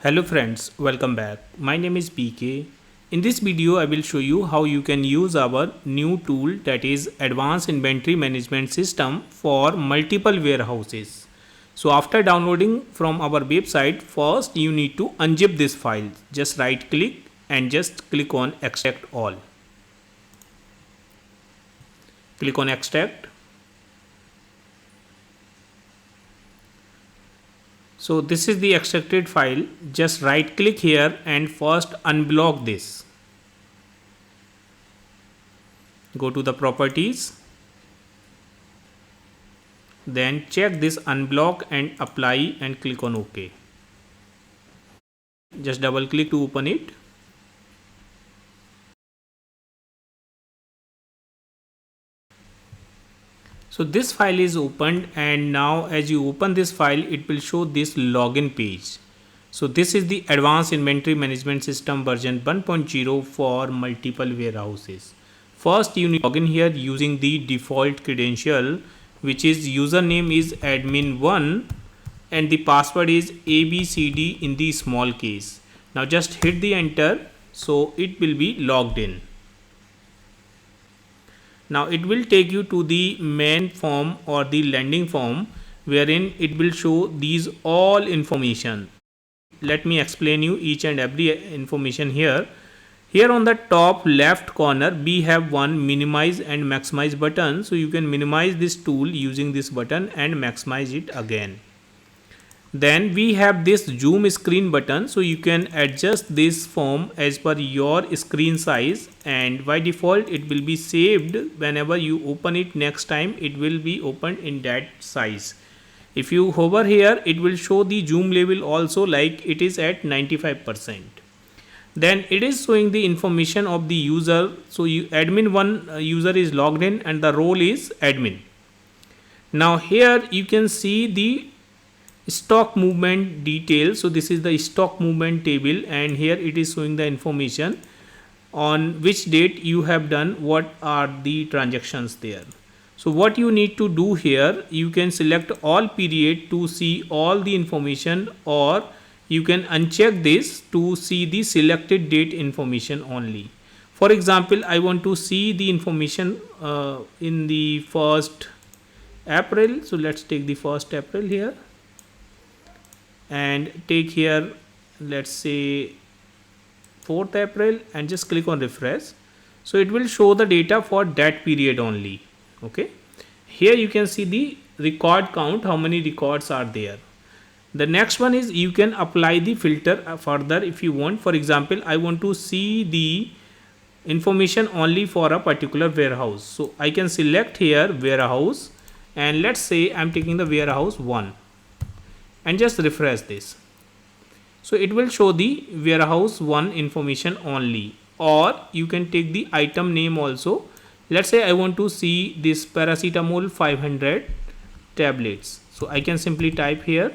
Hello friends, welcome back. My name is PK. In this video, I will show you how you can use our new tool, that is Advanced Inventory Management System, for multiple warehouses. So after downloading from our website, first you need to unzip this file. Just right click and just click on Extract All. Click on Extract. So this is the extracted file. Just right click here and first unblock this. Go to the properties. Then check this unblock and apply and click on OK. Just double click to open it. So this file is opened, and now as you open this file, it will show this login page. So this is the Advanced Inventory Management System version 1.0 for multiple warehouses. First you need to log in here using the default credential, which is username is admin1 and the password is ABCD in the small case. Now just hit the enter, so it will be logged in. Now it will take you to the main form or the landing form, wherein it will show these all information. Let me explain you each and every information here. Here on the top left corner we have one minimize and maximize button, so you can minimize this tool using this button and maximize it again. Then we have this zoom screen button, so you can adjust this form as per your screen size, and by default it will be saved. Whenever you open it next time, it will be opened in that size. If you hover here, it will show the zoom level also, like it is at 95%. Then it is showing the information of the user. So admin1 user is logged in and the role is admin. Now here you can see the stock movement details. So this is the stock movement table, and here it is showing the information on which date you have done what are the transactions there. So what you need to do here, you can select all period to see all the information, or you can uncheck this to see the selected date information only. For example, I want to see the information in the 1st April. So let's take the 1st April here and take here, let's say 4th April, and just click on refresh. So it will show the data for that period only. Okay, here you can see the record count, how many records are there. The next one is you can apply the filter further if you want. For example, I want to see the information only for a particular warehouse, so I can select here warehouse, and let's say I'm taking the warehouse 1 and just refresh this. So it will show the warehouse 1 information only, or you can take the item name also. Let's say I want to see this paracetamol 500 tablets, so I can simply type here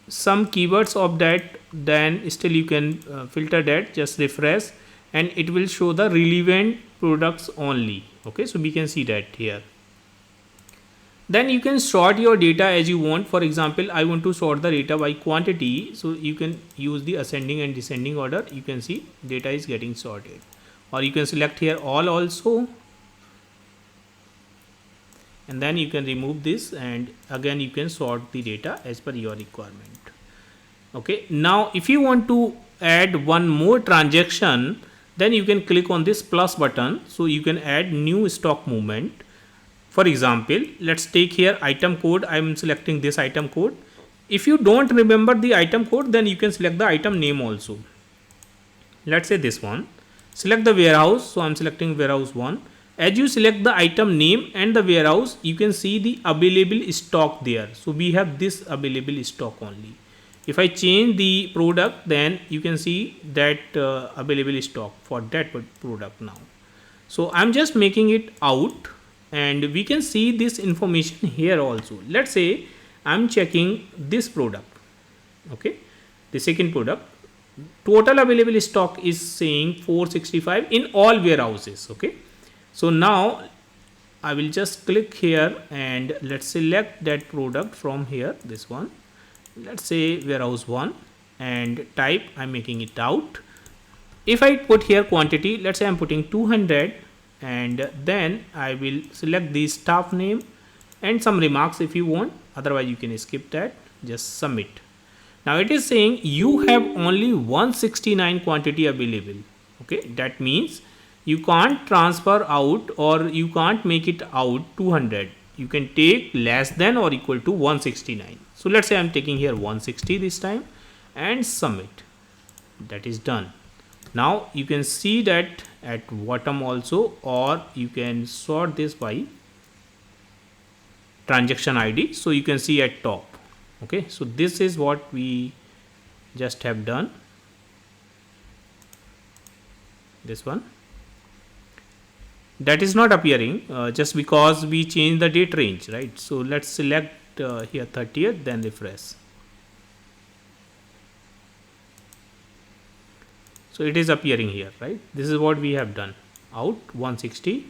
some keywords of that, then still you can filter that, just refresh, and it will show the relevant products only. Okay, so we can see that here. Then you can sort your data as you want. For example, I want to sort the data by quantity, so you can use the ascending and descending order. You can see data is getting sorted, or you can select here all also, and then you can remove this, and again you can sort the data as per your requirement. Okay, now if you want to add one more transaction, then you can click on this plus button, so you can add new stock movement. For example, let's take here item code. I am selecting this item code. If you don't remember the item code, then you can select the item name also. Let's say this one. Select the warehouse, so I'm selecting warehouse 1. As you select the item name and the warehouse, you can see the available stock there. So we have this available stock only. If I change the product, then you can see that available stock for that product now. So I'm just making it out, and we can see this information here also. Let's say I'm checking this product. Okay, the second product, total available stock is saying 465 in all warehouses. Okay, so now I will just click here and let's select that product from here, this one, let's say warehouse 1, and type I'm making it out. If I put here quantity, let's say I'm putting 200, and then I will select the staff name and some remarks if you want, otherwise you can skip that, just submit. Now it is saying you have only 169 quantity available. Okay, that means you can't transfer out or you can't make it out 200. You can take less than or equal to 169. So let's say I'm taking here 160 this time and submit. That is done. Now you can see that at bottom also, or you can sort this by transaction ID, so you can see at top. Okay, so this is what we just have done, this one. That is not appearing just because we changed the date range, right? So let's select here 30th, then refresh. So it is appearing here, right? This is what we have done. Out 160,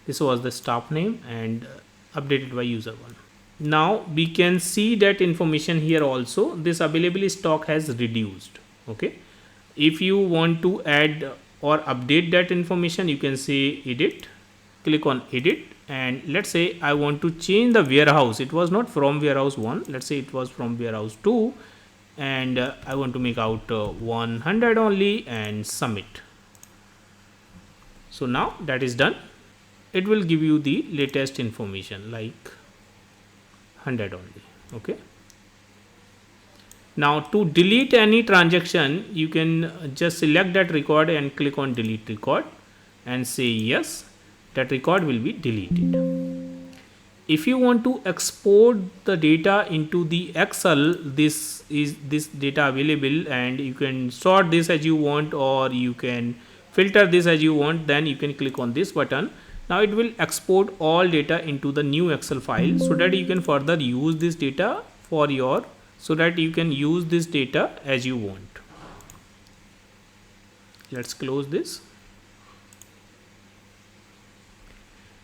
this was the staff name, and updated by user 1. Now we can see that information here also, this available stock has reduced. Okay, if you want to add or update that information, you can say edit, click on edit, and let's say I want to change the warehouse. It was not from warehouse 1, let's say it was from warehouse 2, and I want to make out 100 only and submit. So now that is done. It will give you the latest information like 100 only. Okay, now to delete any transaction, you can just select that record and click on delete record and say yes, that record will be deleted. If you want to export the data into the Excel, this is this data available, and you can sort this as you want or you can filter this as you want, then you can click on this button. Now it will export all data into the new Excel file, so that you can further use this data for your, so that you can use this data as you want. Let's close this.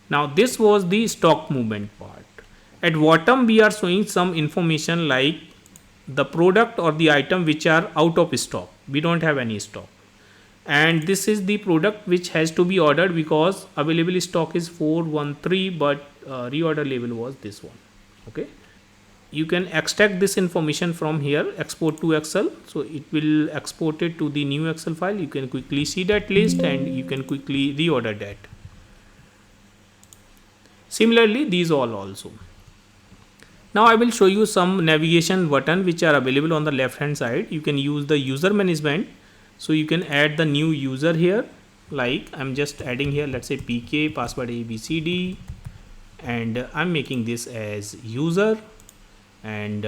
Now this was the stock movement part. At bottom we are showing some information like the product or the item which are out of stock. We don't have any stock. And this is the product which has to be ordered because available stock is 413, but reorder label was this one. Okay, you can extract this information from here, export to Excel, so it will export it to the new Excel file. You can quickly see that list and you can quickly reorder that. Similarly these all also. Now I will show you some navigation button which are available on the left hand side. You can use the user management, so you can add the new user here, like I'm just adding here, let's say PK password ABCD, and I'm making this as user, and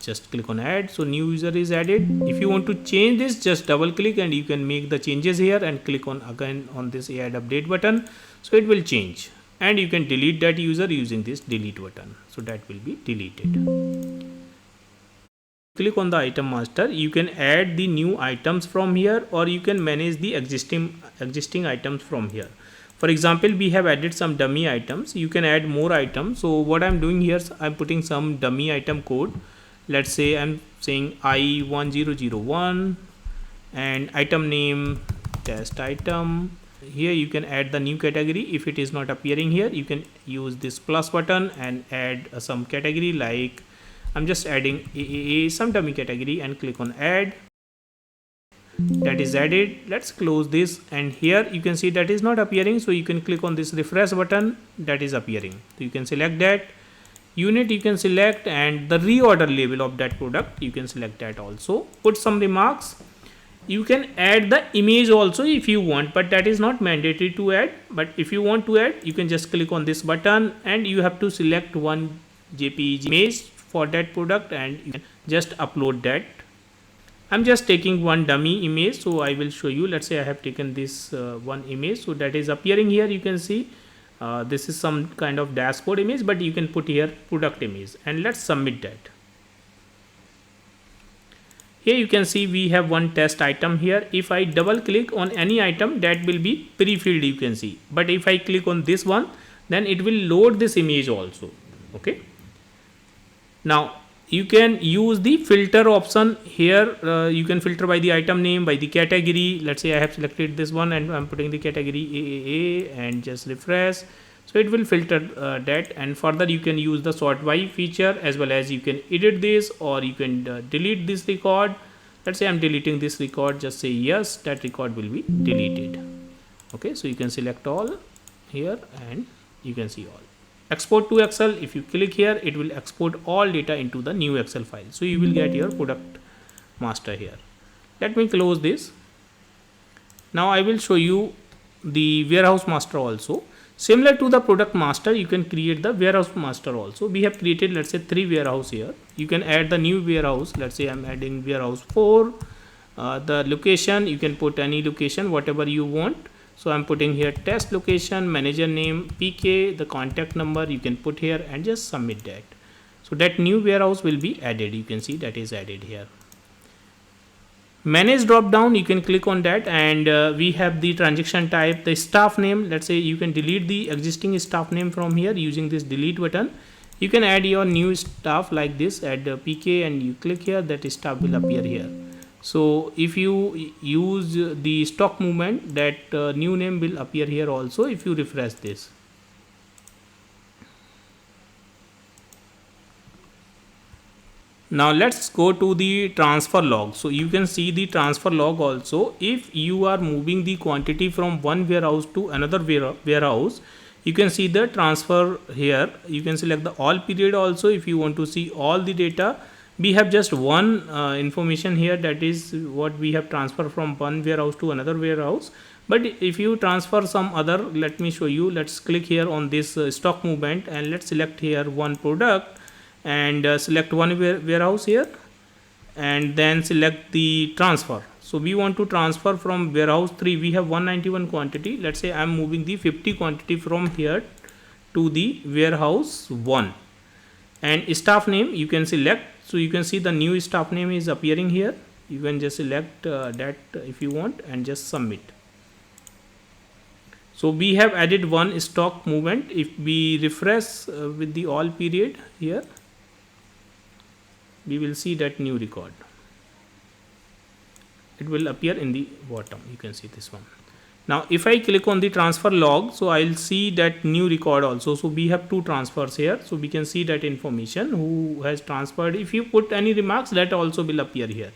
just click on add. So new user is added. If you want to change this, just double click and you can make the changes here and click on again on this add update button, so it will change, and you can delete that user using this delete button, so that will be deleted. Click on the item master. You can add the new items from here, or you can manage the existing items from here. For example, we have added some dummy items. You can add more items. So what I'm doing here is I'm putting some dummy item code. Let's say I'm saying I1001 and item name test item. Here you can add the new category. If it is not appearing here, you can use this plus button and add some category, like I'm just adding AAA, some dummy category, and click on add. That is added. Let's close this, and here you can see that is not appearing, so you can click on this refresh button. That is appearing, so you can select that unit, you can select, and the reorder label of that product you can select that also. Put some remarks. You can add the image also if you want, but that is not mandatory to add. But if you want to add, you can just click on this button and you have to select one JPEG image for that product and you can just upload that. I'm just taking one dummy image, so I will show you. Let's say I have taken this one image, so that is appearing here. You can see this is some kind of dashboard image, but you can put here product image, and let's submit that. Here you can see we have one test item here. If I double click on any item, that will be pre-filled, you can see. But if I click on this one, then it will load this image also. Okay. Now you can use the filter option here. You can filter by the item name, by the category. Let's say I have selected this one and I'm putting the category AAA and just refresh. So it will filter that, and further you can use the sort by feature, as well as you can edit this, or you can delete this record. Let's say I'm deleting this record, just say yes, that record will be deleted. Okay, so you can select all here and you can see all. Export to Excel, if you click here, it will export all data into the new Excel file. So you will get your product master here. Let me close this. Now I will show you the warehouse master also. Similar to the product master, you can create the warehouse master also. We have created, let's say, 3 warehouse here. You can add the new warehouse. Let's say I'm adding warehouse 4. The location, you can put any location, whatever you want. So I'm putting here test location, manager name, PK, the contact number you can put here and just submit that. So that new warehouse will be added. You can see that is added here. Manage drop down, you can click on that, and we have the transaction type, the staff name. Let's say you can delete the existing staff name from here using this delete button. You can add your new staff like this, add PK, and you click here, that staff will appear here. So if you use the stock movement, that new name will appear here also if you refresh this. Now let's go to the transfer log. So you can see the transfer log also. If you are moving the quantity from one warehouse to another warehouse, you can see the transfer here. You can select the all period also if you want to see all the data. We have just one information here, that is what we have transferred from one warehouse to another warehouse. But if you transfer some other, let me show you. Let's click here on this stock movement, and let's select here one product and select one warehouse here, and then select the transfer. So we want to transfer from warehouse 3. We have 191 quantity. Let's say I'm moving the 50 quantity from here to the warehouse 1. And staff name you can select. So you can see the new staff name is appearing here. You can just select that if you want and just submit. So we have added one stock movement. If we refresh with the all period here, we will see that new record. It will appear in the bottom. You can see this one. Now if I click on the transfer log, so I'll see that new record also. So we have 2 transfers here. So we can see that information who has transferred. If you put any remarks, that also will appear here.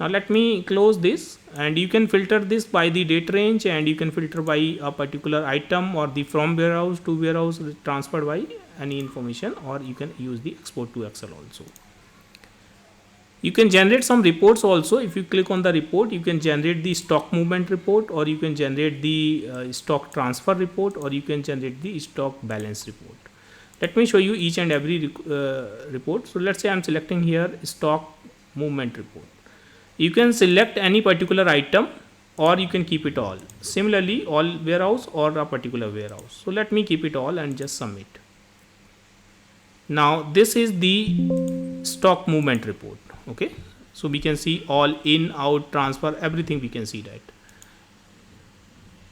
Now let me close this, and you can filter this by the date range, and you can filter by a particular item or the from warehouse to warehouse transferred by any information, or you can use the export to Excel also. You can generate some reports also. If you click on the report, you can generate the stock movement report, or you can generate the stock transfer report, or you can generate the stock balance report. Let me show you each and every report. So let's say I'm selecting here stock movement report. You can select any particular item, or you can keep it all. Similarly, all warehouse or a particular warehouse. So let me keep it all and just submit. Now this is the stock movement report. Okay, so we can see all in, out, transfer, everything we can see that.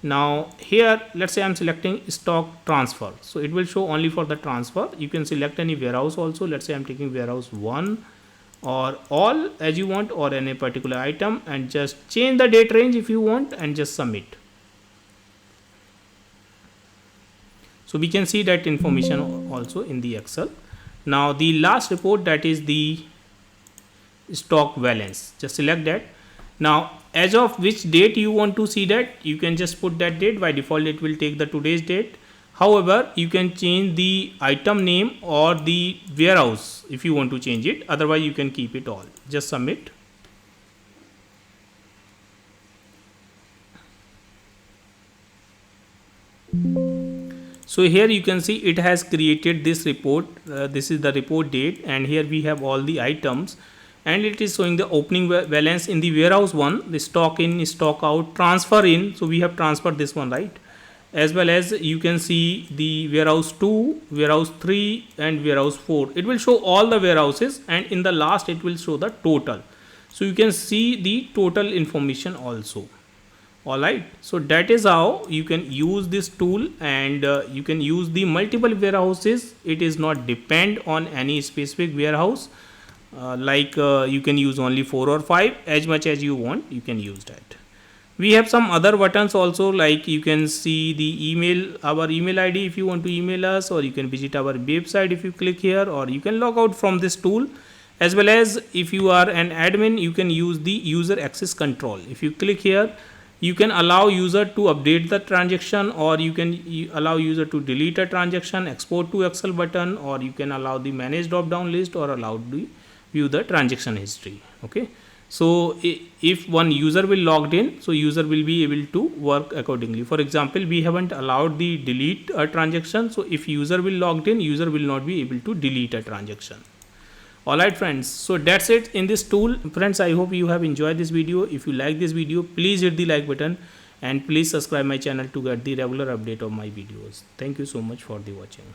Now here, let's say I'm selecting stock transfer. So it will show only for the transfer. You can select any warehouse also. Let's say I'm taking warehouse 1 or all as you want, or any particular item, and just change the date range if you want and just submit. So we can see that information also in the Excel. Now the last report, that is the stock balance. Just select that. Now as of which date you want to see that, you can just put that date. By default it will take the today's date. However, you can change the item name or the warehouse if you want to change it. Otherwise you can keep it all. Just submit. So here you can see it has created this report. This is the report date, and here we have all the items, and it is showing the opening balance in the warehouse 1, the stock in, stock out, transfer in. So we have transferred this one, right? As well as you can see the warehouse 2, warehouse 3 and warehouse 4. It will show all the warehouses, and in the last it will show the total. So you can see the total information also. Alright, so that is how you can use this tool, and you can use the multiple warehouses. It is not depend on any specific warehouse. You can use only 4 or 5, as much as you want you can use that. We have some other buttons also, like you can see the email, our email ID if you want to email us, or you can visit our website if you click here, or you can log out from this tool. As well as if you are an admin, you can use the user access control. If you click here, you can allow user to update the transaction, or you can allow user to delete a transaction, export to Excel button, or you can allow the manage drop down list, or allow the view the transaction history. Okay, so if one user will logged in, so user will be able to work accordingly. For example, we haven't allowed the delete a transaction, so if user will logged in, user will not be able to delete a transaction. Alright friends, so that's it in this tool. Friends, I hope you have enjoyed this video. If you like this video, please hit the like button, and please subscribe my channel to get the regular update of my videos. Thank you so much for the watching.